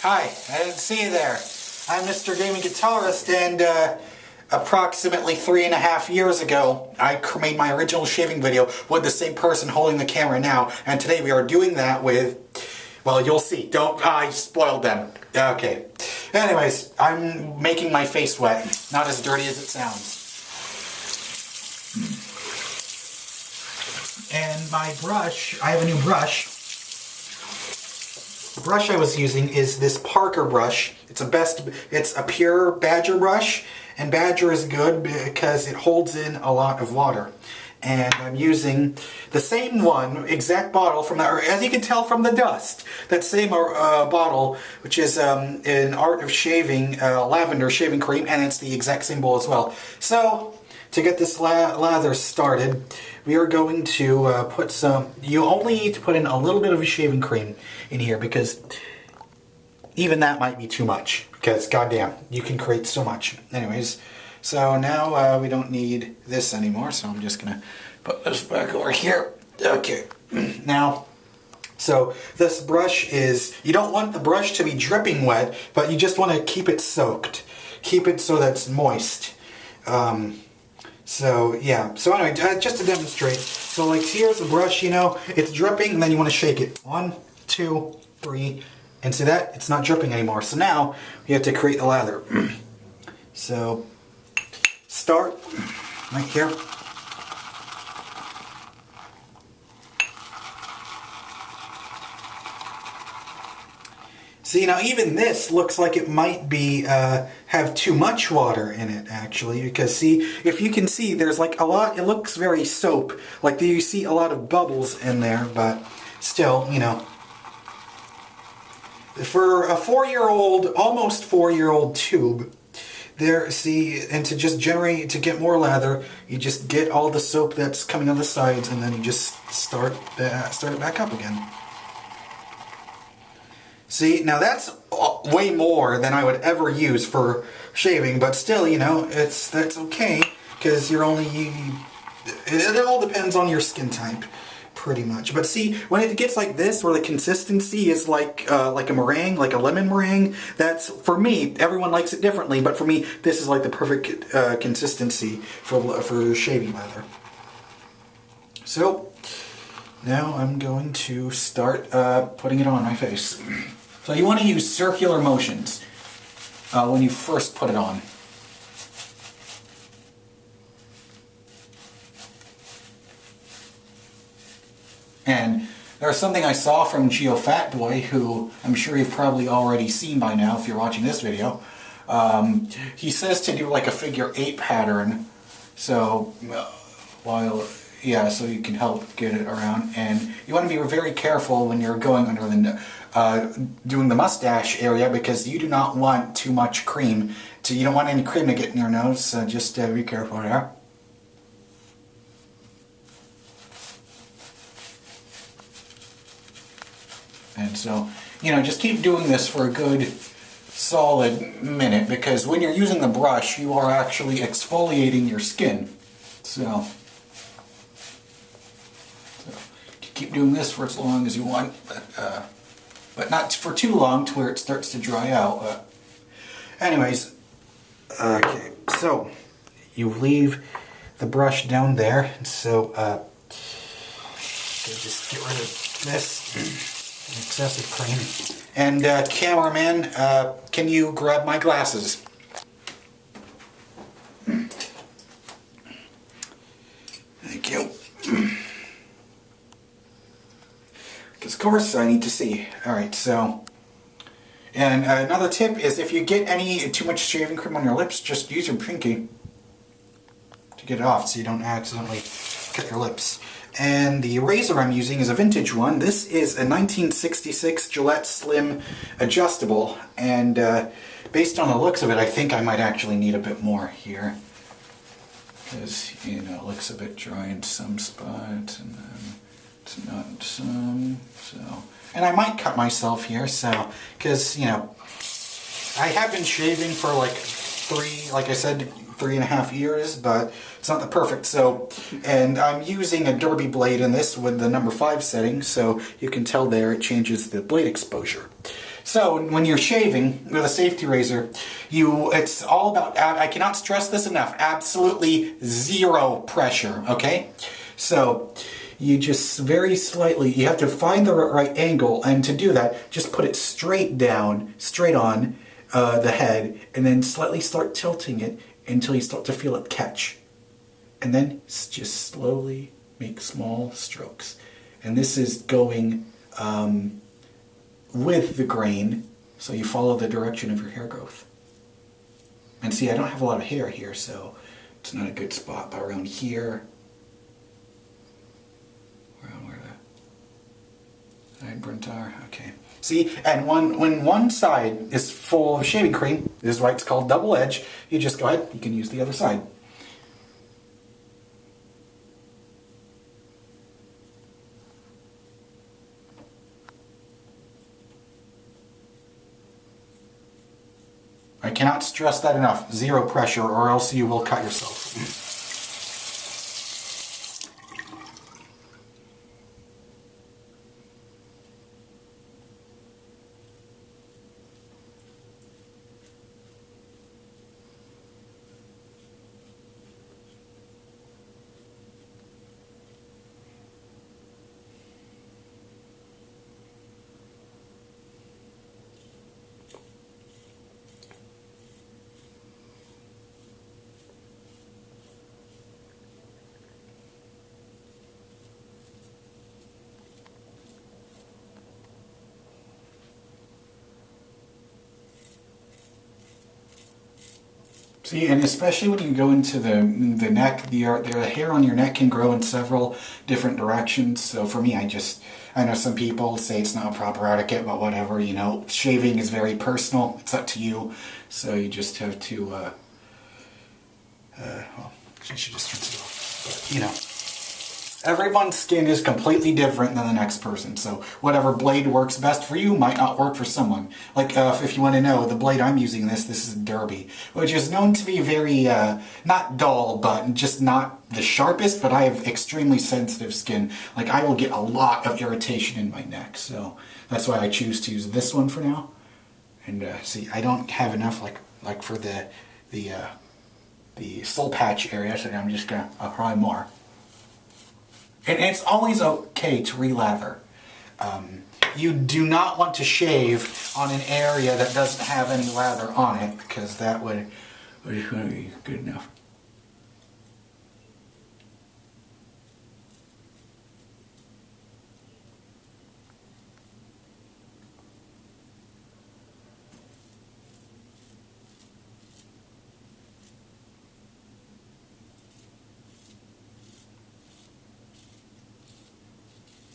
Hi, I didn't see you there. I'm Mr. Gaming Guitarist, and approximately 3.5 years ago, I made my original shaving video with the same person holding the camera now, and today we are doing that with, well, you'll see. I spoiled them. Okay. Anyways, I'm making my face wet. Not as dirty as it sounds. And my brush, I have a new brush. The brush I was using is this Parker brush. It's a pure Badger brush, and Badger is good because it holds in a lot of water. And I'm using the same one, exact bottle from the, as you can tell from the dust, that same bottle, which is an Art of Shaving lavender shaving cream, and it's the exact same bowl as well. So, to get this lather started, we are going to put some, you only need to put in a little bit of a shaving cream in here, because even that might be too much, because goddamn, you can create so much. Anyways, so now we don't need this anymore, so I'm just gonna put this back over here. Okay, now, so this brush is, you don't want the brush to be dripping wet, but you just want to keep it soaked. Keep it so that it's moist. So yeah, so anyway, just to demonstrate, so like here's the brush, you know, it's dripping, and then you want to shake it. 1, 2, 3, and see that? It's not dripping anymore. So now we have to create the lather. So start right here. See, now even this looks like it might be have too much water in it, actually, because see, if you can see, there's like a lot, it looks very soap, like you see a lot of bubbles in there, but still, you know, for a 4-year-old, almost 4-year-old tube, there, see, and to just generate, to get more lather, you just get all the soap that's coming on the sides, and then you just start it back up again. See, now that's way more than I would ever use for shaving, but still, you know, that's okay, because you're only, it all depends on your skin type, pretty much. But see, when it gets like this, where the consistency is like a meringue, like a lemon meringue, that's, for me, everyone likes it differently, but for me, this is like the perfect consistency for shaving lather. So, now I'm going to start putting it on my face. So you want to use circular motions when you first put it on. And there's something I saw from GeoFatBoy, who I'm sure you've probably already seen by now if you're watching this video. He says to do like a figure 8 pattern, so yeah, so you can help get it around. And you want to be very careful when you're going under the doing the mustache area, because you do not want too much cream. You don't want any cream to get in your nose, so just be careful there. And so, you know, just keep doing this for a good solid minute, because when you're using the brush, you are actually exfoliating your skin. So keep doing this for as long as you want, but not for too long to where it starts to dry out. Anyways, okay, so you leave the brush down there, so just get rid of this excessive cream. And cameraman, can you grab my glasses? Thank you. Because of course I need to see. Alright, so, and another tip is if you get too much shaving cream on your lips, just use your pinky to get it off so you don't accidentally cut your lips. And the razor I'm using is a vintage one. This is a 1966 Gillette Slim adjustable, and based on the looks of it, I think I might actually need a bit more here. Because, you know, it looks a bit dry in some spots, and then it's not in some, so. And I might cut myself here, so, because, you know, I have been shaving for like like I said, 3.5 years, but it's not the perfect. So, and I'm using a Derby blade in this with the number 5 setting, so you can tell there it changes the blade exposure. So when you're shaving with a safety razor, it's all about, I cannot stress this enough, absolutely zero pressure, okay? So you just very slightly, you have to find the right angle, and to do that, just put it straight down, straight on the head, and then slightly start tilting it until you start to feel it catch. And then just slowly make small strokes. And this is going with the grain, so you follow the direction of your hair growth. And see, I don't have a lot of hair here, so it's not a good spot, but around here, around where the eyebrows are, okay. See, and when one side is full of shaving cream, this is why it's called double edge, you just go ahead, you can use the other side. I cannot stress that enough. Zero pressure, or else you will cut yourself. See, and especially when you go into the neck, the hair on your neck can grow in several different directions. So for me, I know some people say it's not proper etiquette, but whatever, you know, shaving is very personal. It's up to you. So you just have to, well, I should just rinse it off. But, you know, everyone's skin is completely different than the next person, so whatever blade works best for you might not work for someone. Like, if you want to know, the blade I'm using this is Derby, which is known to be very, not dull, but just not the sharpest, but I have extremely sensitive skin. Like, I will get a lot of irritation in my neck, so that's why I choose to use this one for now. And, see, I don't have enough, like for the soul patch area, so I'm just gonna apply more. And it's always okay to relather. You do not want to shave on an area that doesn't have any lather on it, because that wouldn't be good enough.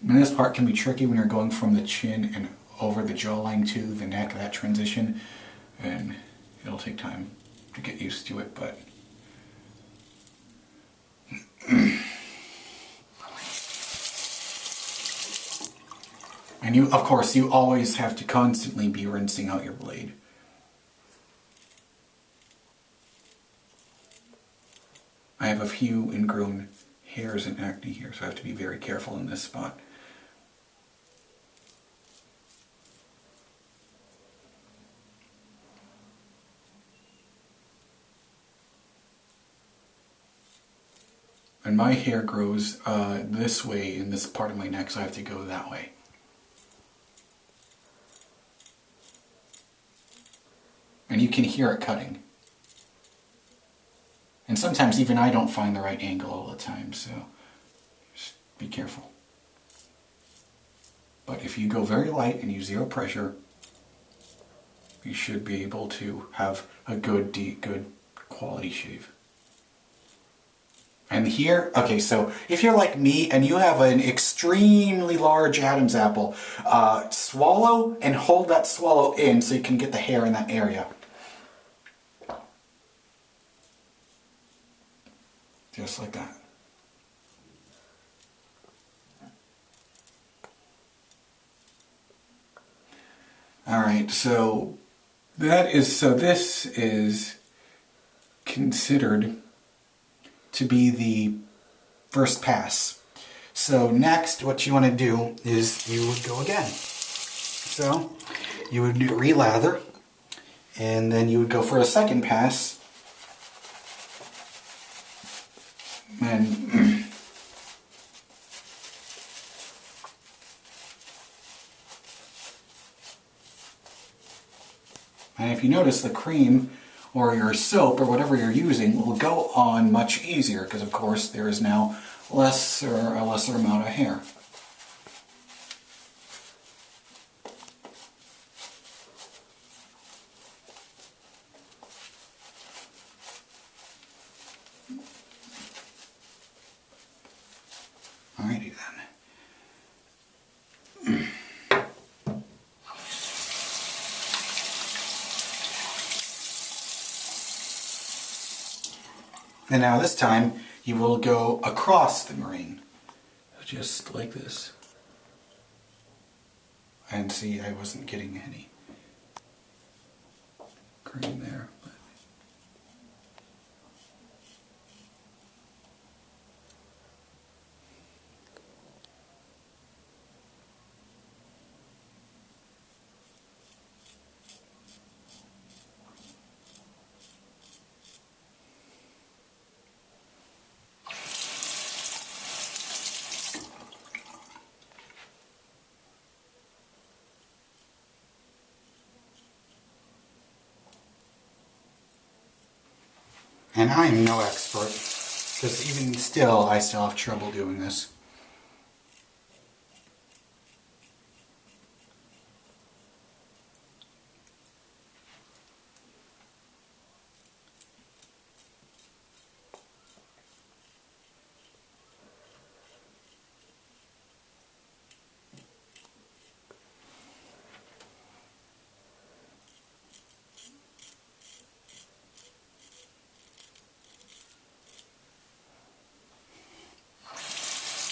And this part can be tricky when you're going from the chin and over the jawline to the neck, that transition, and it'll take time to get used to it, but and you, of course, you always have to constantly be rinsing out your blade. I have a few ingrown hairs and acne here, so I have to be very careful in this spot. And my hair grows this way in this part of my neck, so I have to go that way. And you can hear it cutting. And sometimes even I don't find the right angle all the time, so just be careful. But if you go very light and use zero pressure, you should be able to have a good, deep, good quality shave. And here, okay, so if you're like me and you have an extremely large Adam's apple, swallow and hold that swallow in so you can get the hair in that area. Just like that. Alright, so This is considered to be the first pass. So next, what you want to do is you would go again. So you would relather, and then you would go for a second pass. And if you notice, the cream or your soap or whatever you're using will go on much easier because, of course, there is now a lesser amount of hair. Alrighty then. And now this time you will go across the grain, just like this. And see, I wasn't getting any cream there. And I'm no expert, because even still, I still have trouble doing this.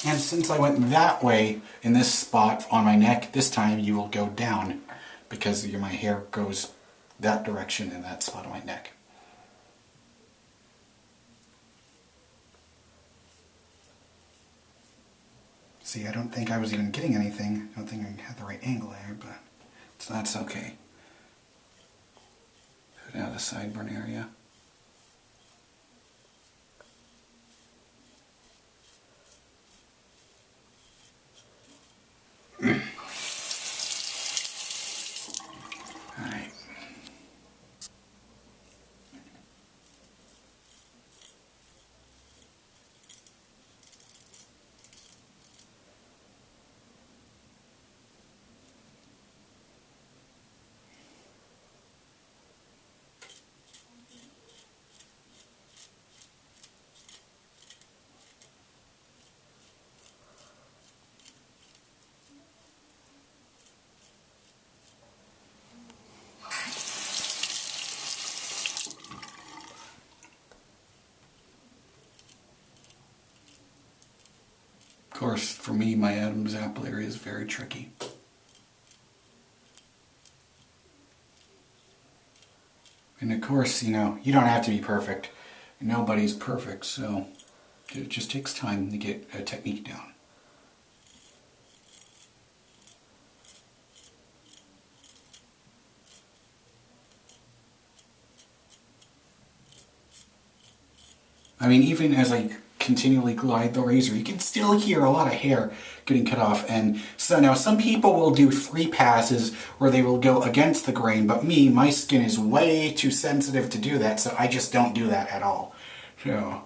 And since I went that way in this spot on my neck, this time you will go down because my hair goes that direction in that spot on my neck. See, I don't think I was even getting anything. I don't think I had the right angle there, but so that's okay. Put out the sideburn area. Alright. Of course, for me, my Adam's apple area is very tricky. And of course, you know, you don't have to be perfect. Nobody's perfect, so it just takes time to get a technique down. I mean, even as I continually glide the razor, you can still hear a lot of hair getting cut off. And so now some people will do 3 passes where they will go against the grain, but me, my skin is way too sensitive to do that, so I just don't do that at all. So,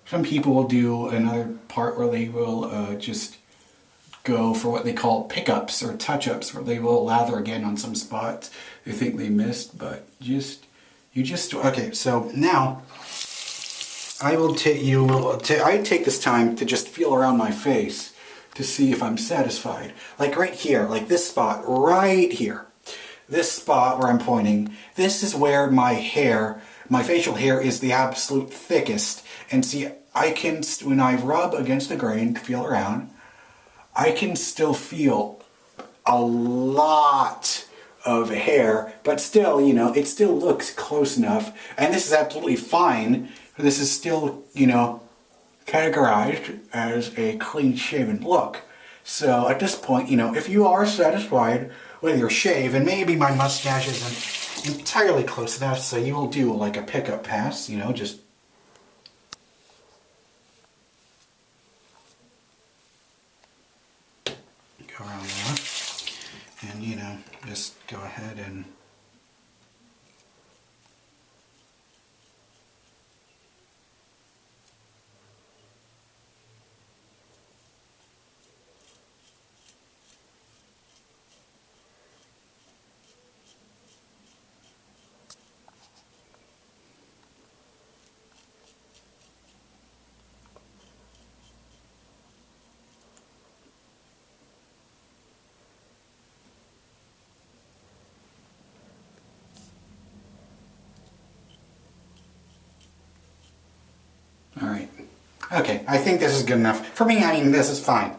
some people will do another part where they will just go for what they call pickups or touch-ups, where they will lather again on some spots they think they missed, but okay, so now I take this time to just feel around my face to see if I'm satisfied. Like right here, like this spot right here. This spot where I'm pointing, this is where my facial hair is the absolute thickest. And see, I can, when I rub against the grain to feel around, I can still feel a lot of hair, but still, you know, it still looks close enough, and this is absolutely fine. This is still, you know, categorized as a clean-shaven look. So at this point, you know, if you are satisfied with your shave, and maybe my mustache isn't entirely close enough, so you will do like a pickup pass, you know, just go around there, and, you know, just go ahead and Alright. Okay, I think this is good enough. For me, I mean, this is fine.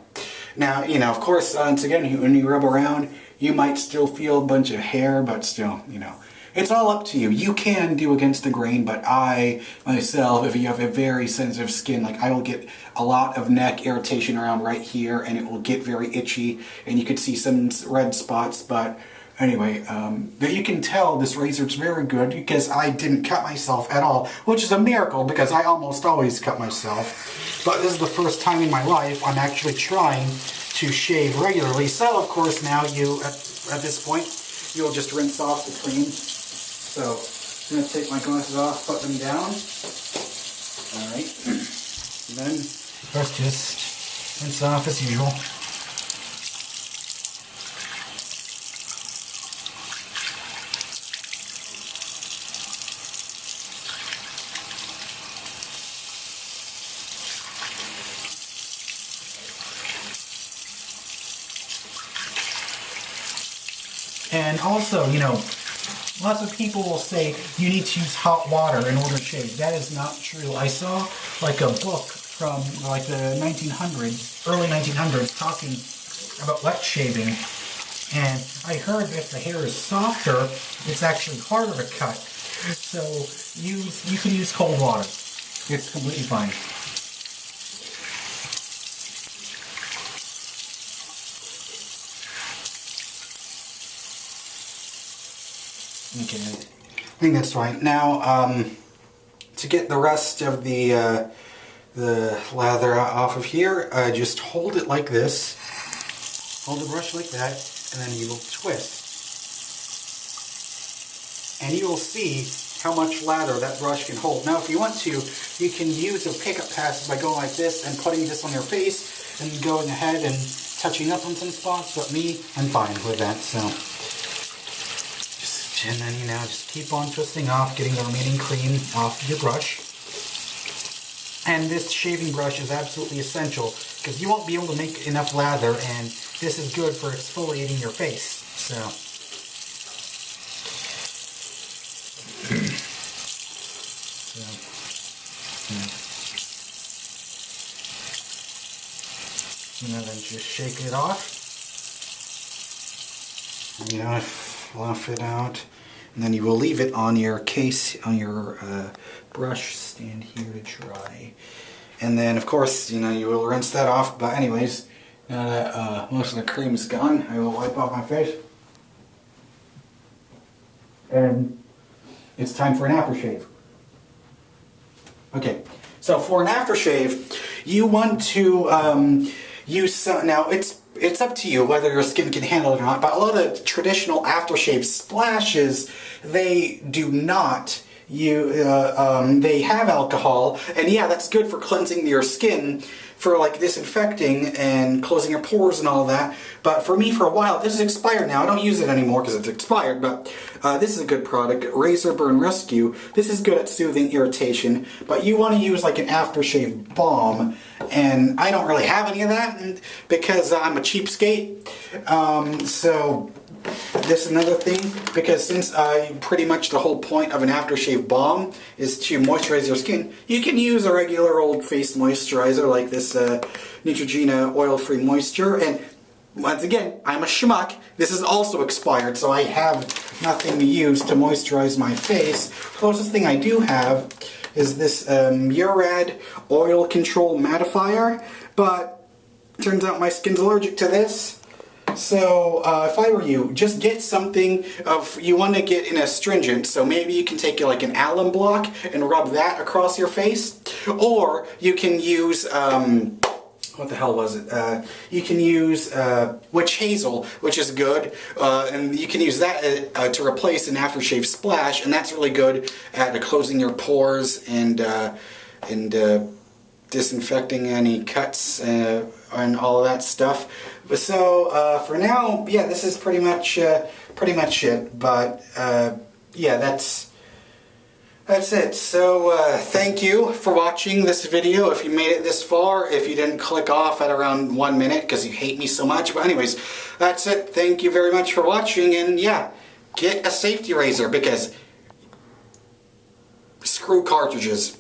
Now, you know, of course, once again, when you rub around, you might still feel a bunch of hair, but still, you know, it's all up to you. You can do against the grain, but I, myself, if you have a very sensitive skin, like I will get a lot of neck irritation around right here, and it will get very itchy, and you could see some red spots, but anyway, you can tell this razor is very good because I didn't cut myself at all, which is a miracle because I almost always cut myself. But this is the first time in my life I'm actually trying to shave regularly. So, of course, now you, at this point, you'll just rinse off the cream. So, I'm going to take my glasses off, put them down. Alright. And then, first just rinse off as usual. And also, you know, lots of people will say you need to use hot water in order to shave. That is not true. I saw like a book from like the 1900s, early 1900s, talking about wet shaving. And I heard that if the hair is softer, it's actually harder to cut. So you can use cold water. It's completely fine. Okay, I think that's right. Now, to get the rest of the lather off of here, just hold it like this. Hold the brush like that, and then you will twist. And you will see how much lather that brush can hold. Now, if you want to, you can use a pickup pass by going like this and putting this on your face and going ahead and touching up on some spots, but me, I'm fine with that, so. And then, you know, just keep on twisting off, getting the remaining cream off your brush. And this shaving brush is absolutely essential because you won't be able to make enough lather, and this is good for exfoliating your face. So, you know, then just shake it off. You know, fluff it out. And then you will leave it on your case, on your brush stand here to dry. And then, of course, you know, you will rinse that off. But anyways, now that most of the cream is gone, I will wipe off my face. And it's time for an aftershave. Okay, so for an aftershave, you want to use some, now it's up to you whether your skin can handle it or not, but a lot of the traditional aftershave splashes, they do not. They have alcohol, and yeah, that's good for cleansing your skin, for like disinfecting and closing your pores and all that. But for me, for a while, this is expired now. I don't use it anymore because it's expired, but this is a good product, Razor Burn Rescue. This is good at soothing irritation, but you want to use like an aftershave balm, and I don't really have any of that because I'm a cheapskate. So this is another thing, because since pretty much the whole point of an aftershave balm is to moisturize your skin, you can use a regular old face moisturizer like this Neutrogena Oil-Free Moisture, and once again, I'm a schmuck. This is also expired, so I have nothing to use to moisturize my face. The closest thing I do have is this Murad Oil Control Mattifier, but turns out my skin's allergic to this. So if I were you, just get something you want to get an astringent, so maybe you can take like an alum block and rub that across your face, or you can use what the hell was it? You can use witch hazel, which is good, and you can use that to replace an aftershave splash, and that's really good at closing your pores and disinfecting any cuts and all of that stuff. So for now, yeah, this is pretty much it. But yeah, that's it. So thank you for watching this video. If you made it this far, if you didn't click off at around 1 minute because you hate me so much. But anyways, that's it. Thank you very much for watching, and yeah, get a safety razor because screw cartridges.